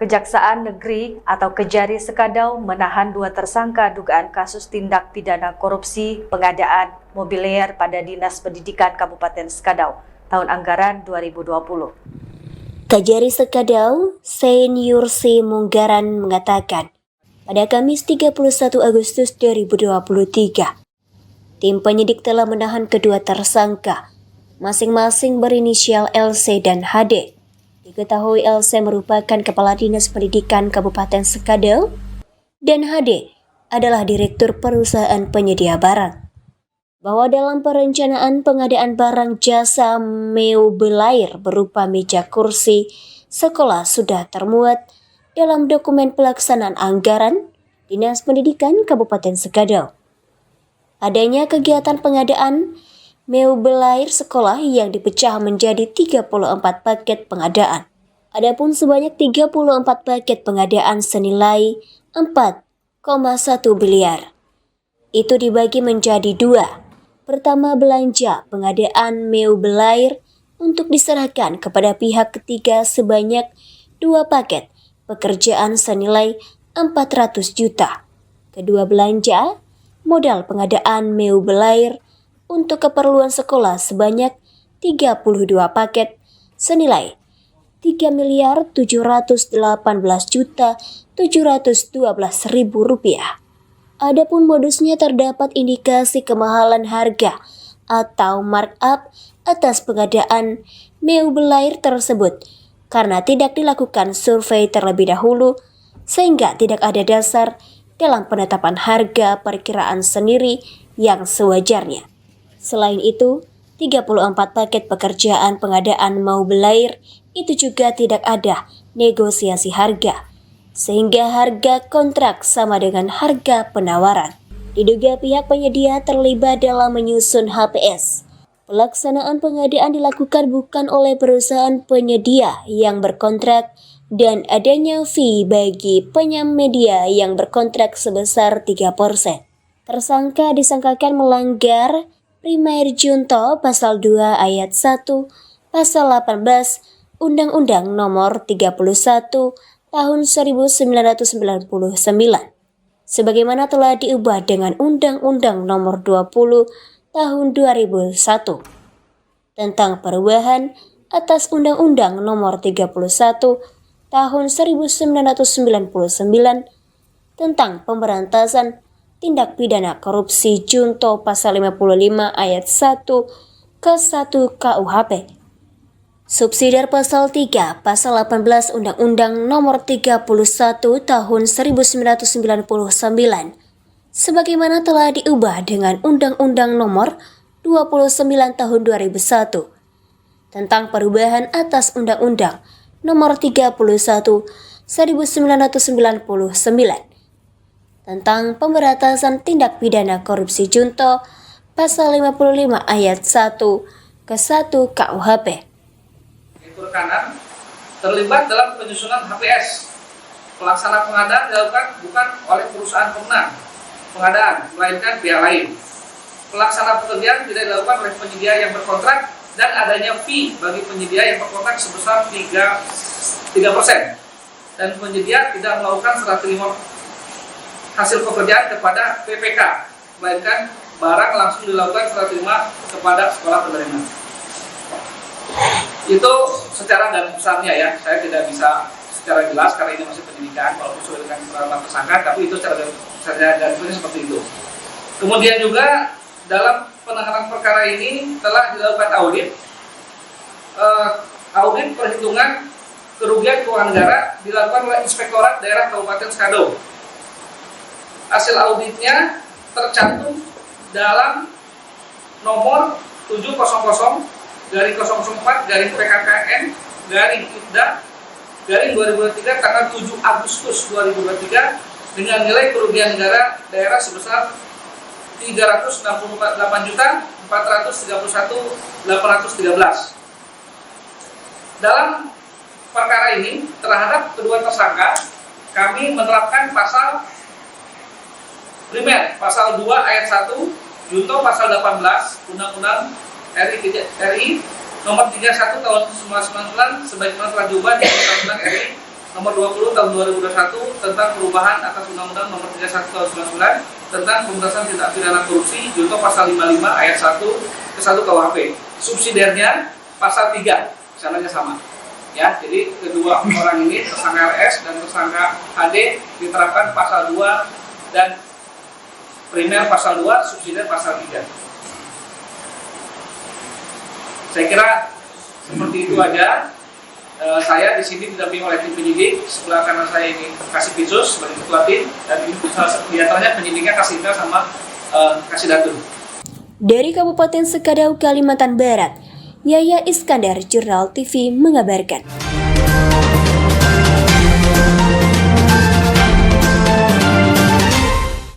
Kejaksaan Negeri atau Kejari Sekadau menahan 2 tersangka dugaan kasus tindak pidana korupsi pengadaan mobilier pada Dinas Pendidikan Kabupaten Sekadau tahun anggaran 2020. Kejari Sekadau, Senior C. Munggaran mengatakan, pada Kamis 31 Agustus 2023, tim penyidik telah menahan kedua tersangka, masing-masing berinisial LC dan HD. Diketahui LC merupakan Kepala Dinas Pendidikan Kabupaten Sekadau dan HD adalah Direktur Perusahaan Penyedia Barang. Bahwa dalam perencanaan pengadaan barang jasa mobilier berupa meja kursi sekolah sudah termuat dalam dokumen pelaksanaan anggaran Dinas Pendidikan Kabupaten Sekadau. Adanya kegiatan pengadaan mobilier sekolah yang dipecah menjadi 34 paket pengadaan. Adapun sebanyak 34 paket pengadaan senilai 4,1 miliar. Itu dibagi menjadi 2. Pertama, belanja pengadaan mobilier untuk diserahkan kepada pihak ketiga sebanyak 2 paket pekerjaan senilai 400 juta. Kedua, belanja modal pengadaan mobilier untuk keperluan sekolah sebanyak 32 paket senilai 3.718.712.000 rupiah. Adapun modusnya terdapat indikasi kemahalan harga atau markup atas pengadaan mobilier tersebut karena tidak dilakukan survei terlebih dahulu sehingga tidak ada dasar dalam penetapan harga perkiraan sendiri yang sewajarnya. Selain itu, 34 paket pekerjaan pengadaan mobilier itu juga tidak ada negosiasi harga, sehingga harga kontrak sama dengan harga penawaran. Diduga pihak penyedia terlibat dalam menyusun HPS. Pelaksanaan pengadaan dilakukan bukan oleh perusahaan penyedia yang berkontrak dan adanya fee bagi penyedia yang berkontrak sebesar 3%. Tersangka disangkakan melanggar Primer Junto Pasal 2 Ayat 1, Pasal 18 Undang-Undang Nomor 31 Tahun 1999, sebagaimana telah diubah dengan Undang-Undang Nomor 20 Tahun 2001 tentang perubahan atas Undang-Undang Nomor 31 Tahun 1999 tentang pemberantasan tindak pidana korupsi Junto Pasal 55 Ayat 1 ke 1 KUHP. Subsidiar Pasal 3 Pasal 18 Undang-Undang Nomor 31 Tahun 1999 sebagaimana telah diubah dengan Undang-Undang Nomor 29 Tahun 2001 tentang perubahan atas Undang-Undang Nomor 31 1999 tentang pemberantasan tindak pidana korupsi Junto Pasal 55 Ayat 1 ke 1 KUHP. Direktur Kanan terlibat dalam penyusunan HPS. Pelaksana pengadaan dilakukan bukan oleh perusahaan pemenang pengadaan, melainkan pihak lain. Pelaksana pekerjaan tidak dilakukan oleh penyedia yang berkontrak dan adanya fee bagi penyedia yang berkontrak sebesar 3%. Dan penyedia tidak melakukan serah terima hasil pekerjaan kepada PPK, melainkan barang langsung dilakukan serah terima kepada sekolah penerima. Itu secara garis besarnya ya, saya tidak bisa secara jelas karena ini masih penyidikan walaupun sudah dengan penetapan tersangka, tapi itu secara garis besarnya seperti itu. Kemudian juga dalam penanganan perkara ini telah dilakukan audit perhitungan kerugian keuangan negara dilakukan oleh Inspektorat Daerah Kabupaten Sekadau. Hasil auditnya tercantum dalam nomor 700-004-PKKN-IFDA-2023 tanggal 7 Agustus 2023 dengan nilai kerugian negara daerah sebesar 368.431.813. Dalam perkara ini terhadap kedua tersangka kami menerapkan pasal primer, pasal 2 ayat 1, junto pasal 18 Undang-Undang RI nomor 31 tahun 1999 sebagaimana telah diubah di Undang-Undang RI Nomor 20 tahun 2021 tentang perubahan atas Undang-Undang Nomor 31 tahun 99 tentang pemberantasan tindak pidana korupsi junto pasal 55 ayat 1 ke 1 KUHP. Subsidiarnya pasal 3, misalnya sama. Ya, jadi kedua orang ini tersangka RS dan tersangka HD diterapkan pasal 2 dan primer pasal 2, subsidiar pasal 3. Saya kira seperti itu aja. Saya di sini didampingi oleh tim penyidik, sebelah kanan saya ini Kasih Pisus sebagai ketua tim, dan ini di antaranya penyidiknya Kasihka sama Kasih Datu. Dari Kabupaten Sekadau, Kalimantan Barat, Yaya Iskandar, Jurnal TV mengabarkan.